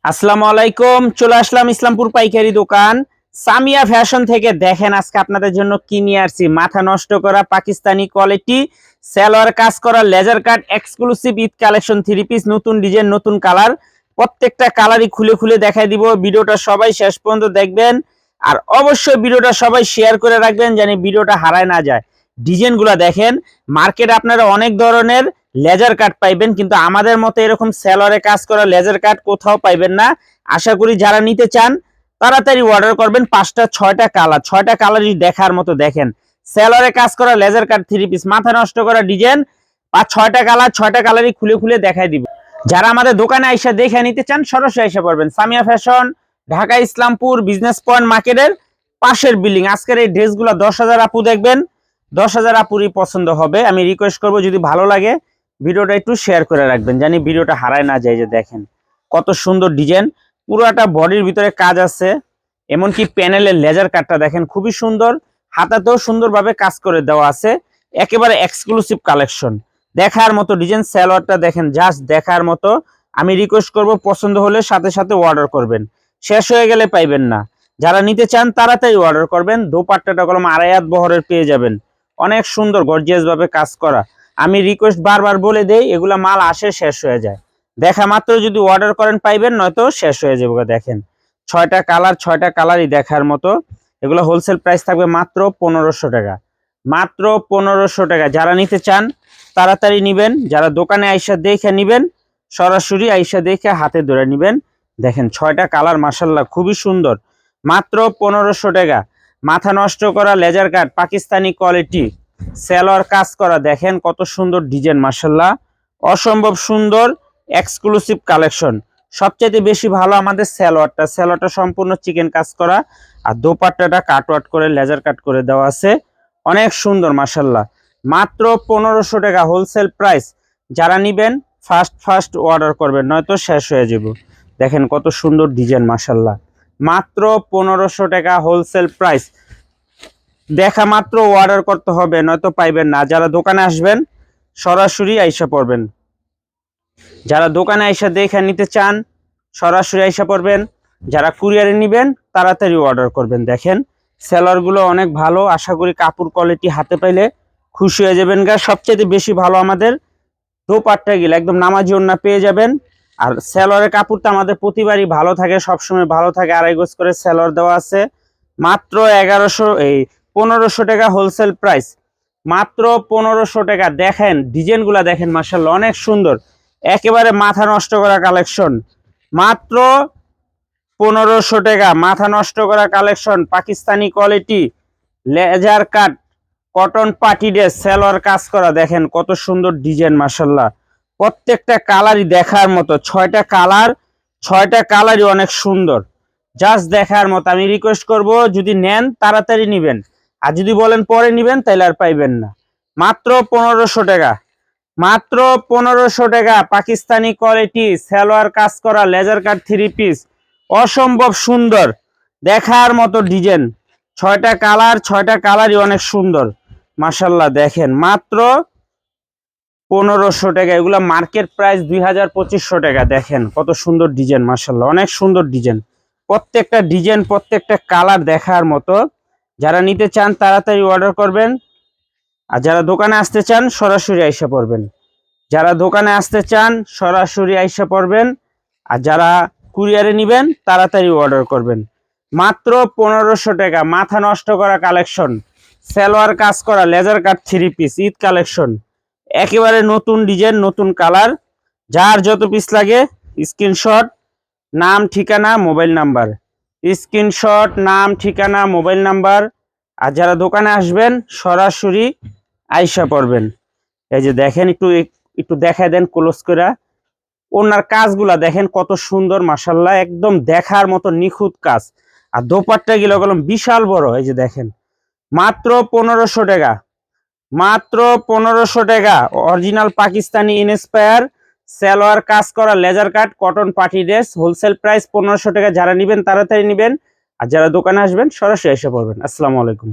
আসসালামু আলাইকুম। চলে আসলাম ইসলামপুর পাইকারি দোকান সামিয়া ফ্যাশন থেকে। দেখেন আজকে আপনাদের জন্য কি নিয়ে আসছি। মাথা নষ্ট করা পাকিস্তানি কোয়ালিটি সালোয়ার কাজ করা laser cut exclusive Eid collection three piece, নতুন ডিজাইন, নতুন কালার। প্রত্যেকটা কালারই খুলে খুলে দেখাই দিব। ভিডিওটা সবাই শেষ পর্যন্ত দেখবেন আর অবশ্যই ভিডিওটা সবাই শেয়ার করে রাখবেন যেন ভিডিওটা হারায় না যায়। ডিজাইনগুলো দেখেন, মার্কেটে আপনারা অনেক ধরনের লেজার কাট পাইবেন, কিন্তু আমাদের মতো এরকম সেলরে কাজ করা লেজার কাট কোথাও পাইবেন না। আশা করি যারা নিতে চান তাড়াতাড়ি অর্ডার করবেন। 5টা 6টা কালার, 6টা কালারই দেখার মতো। দেখেন সেলরে কাজ করা লেজার কাট থ্রি পিস, মাথা নষ্ট করা ডিজাইন, 5-6টা কালার, 6টা কালারই খুলে খুলে দেখাই দিব। যারা আমাদের দোকানে আইসা দেখে নিতে চান সরাসরি আইসা পড়বেন Samia fashion, Dhaka Islampur business point মার্কেটের পাশের বিল্ডিং। আজকের এই ড্রেসগুলো 10,000 আপু দেখবেন, 10,000 আপুরই পছন্দ হবে। আমি রিকোয়েস্ট করবো যদি ভালো লাগে ভিডিওটা একটু শেয়ার করে রাখবেন জানি ভিডিওটা হারায় না যায়। যে দেখেন কত সুন্দর ডিজাইন, পুরোটা বডির ভিতরে কাজ আছে, এমনকি প্যানেলের লেজার কাটটা দেখেন খুবই সুন্দর, হাতাতেও সুন্দরভাবে কাজ করে দেওয়া আছে। একেবারে এক্সক্লুসিভ কালেকশন, দেখার মতো ডিজাইন। সালোয়ারটা দেখেন জাস্ট দেখার মতো। আমি রিকোয়েস্ট করব পছন্দ হলে সাথে সাথে অর্ডার করবেন, শেষ হয়ে গেলে পাইবেন না। যারা নিতে চান তাড়াতাড়ি অর্ডার করবেন। দোপাট্টাটা কলম 2.5 হাত বহরের পেয়ে যাবেন, অনেক সুন্দর গর্জিয়াস ভাবে কাজ করা। আমি রিকোয়েস্ট বারবার বলে দেই, এগুলা মাল আসে শেষ হয়ে যায়, দেখা মাত্র যদি অর্ডার করেন পাইবেন, নয়তো শেষ হয়ে যাবে। দেখেন 6টা কালার, 6টা কালারই দেখার মতো। এগুলো হোলসেল প্রাইস থাকবে মাত্র 1500 টাকা, মাত্র 1500 টাকা। যারা নিতে চান তাড়াতাড়ি নিবেন, যারা দোকানে আইসা দেখে নিবেন, সরাসরি আইসা দেখে হাতে ধরে নিবেন। দেখেন 6টা কালার মাশাআল্লাহ খুবই সুন্দর, মাত্র 1500 টাকা। মাথা নষ্ট করা laser cut Pakistani quality salwar কাজ করা, দেখেন কত সুন্দর ডিজাইন মাশাআল্লাহ, অসম্ভব সুন্দর এক্সক্লুসিভ কালেকশন। সবচেয়ে বেশি ভালো আমাদের সালোয়ারটা সম্পূর্ণ চিকেন কাজ করা, আর দোপাট্টাটা কাটওয়ার্ট করে লেজার কাট করে দেওয়া আছে, অনেক সুন্দর মাশাআল্লাহ। মাত্র 1500 টাকা হোলসেল প্রাইস। যারা নিবেন ফার্স্ট অর্ডার করবেন, নয়তো শেষ হয়ে যাব। দেখেন কত সুন্দর ডিজাইন মাশাআল্লাহ, মাত্র 1500 টাকা হোলসেল প্রাইস। দেখা মাত্র অর্ডার করতে হবে, নয়তো পাইবেন না। যারা দোকানে আসবেন সরাসরি আইসা পড়বেন, যারা দোকানে আইসা দেখে নিতে চান সরাসরি আইসা পড়বেন। যারা কুরিয়ারে নিবেন তাড়াতাড়ি অর্ডার করবেন। দেখেন সেলারগুলো অনেক ভালো, আশা করি কাপড় কোয়ালিটি হাতে পাইলে খুশি হয়ে যাবেন। সবচেয়ে বেশি ভালো আমাদের দোপাট্টা গিলা একদম নামাজি ওড়না পেয়ে যাবেন। আর সেলরের কাপড়টা আমাদের প্রতিবারই ভালো থাকে, সবসময় ভালো থাকে। 2.5 গজ করে সেলর দেওয়া আছে, মাত্র 1500 টাকা হোলসেল প্রাইস, মাত্র 1500 টাকা। দেখেন ডিজাইনগুলা দেখেন মাশাআল্লাহ অনেক সুন্দর, একেবারে মাথা নষ্ট করা কালেকশন, মাত্র 1500 টাকা। মাথা নষ্ট করা collection, Pakistani quality laser cut cotton party dress salwar কাজ করা, দেখেন কত সুন্দর ডিজাইন মাশাআল্লাহ। প্রত্যেকটা কালারই দেখার মতো, 6টা কালার, 6টা কালারই অনেক সুন্দর, জাস্ট দেখার মতো। আমি রিকোয়েস্ট করব যদি নেন তাড়াতাড়ি নিবেন, আর যদি বলেন পরে নিবেন তাহলে আর পাইবেন না। মাত্র 1500 টাকা, মাত্র 1500 টাকা। পাকিস্তানি কোয়ালিটি সালোয়ার কাজ করা লেজার কাট থ্রি পিস, অসম্ভব সুন্দর দেখার মতো ডিজাইন। 6টা কালার, 6টা কালারই অনেক সুন্দর মাশাআল্লাহ। দেখেন মাত্র 1500 টাকা, এগুলা মার্কেট প্রাইস 2000-2500 টাকা। দেখেন কত সুন্দর ডিজাইন মাশাআল্লাহ, অনেক সুন্দর ডিজাইন। প্রত্যেকটা ডিজাইন, প্রত্যেকটা কালার দেখার মতো। যারা নিতে চান তাড়াতাড়ি অর্ডার করবেন, আর যারা দোকানে আসতে চান সরাসরি আইসা পড়বেন, যারা দোকানে আসতে চান সরাসরি আইসা পড়বেন। আর যারা কুরিয়ারে নিবেন তাড়াতাড়ি অর্ডার করবেন। মাত্র 1500 টাকা, মাথা নষ্ট করা কালেকশন, সালোয়ার কাজ করা laser cut three piece Eid collection, একেবারে নতুন ডিজাইন, নতুন কালার। যার যত পিস লাগে স্ক্রিনশট, নাম ঠিকানা মোবাইল নাম্বার, স্ক্রিনশট নাম ঠিকানা মোবাইল নাম্বার। আর যারা দোকানে আসবেন সরাসরি আইসা পড়বেন। এই যে দেখেন একটু একটু দেখায় দেন ক্লোজ করে। ওনার কাজগুলা দেখেন কত সুন্দর মাশাআল্লাহ, একদম দেখার মতো নিখুঁত কাজ। আর দোপাট্টা গুলো কলম বিশাল বড়। এই যে দেখেন মাত্র 1500 টাকা, মাত্র 1500 টাকা। অরিজিনাল পাকিস্তানি ইনস্পায়ার সালোয়ার কাজ করা laser cut cotton party dress, wholesale price 1500 টাকা। যারা নিবেন তাড়াতাড়ি নিবেন, আর যারা দোকানে আসবেন সরাসরি এসে পড়বেন। আসসালামু আলাইকুম।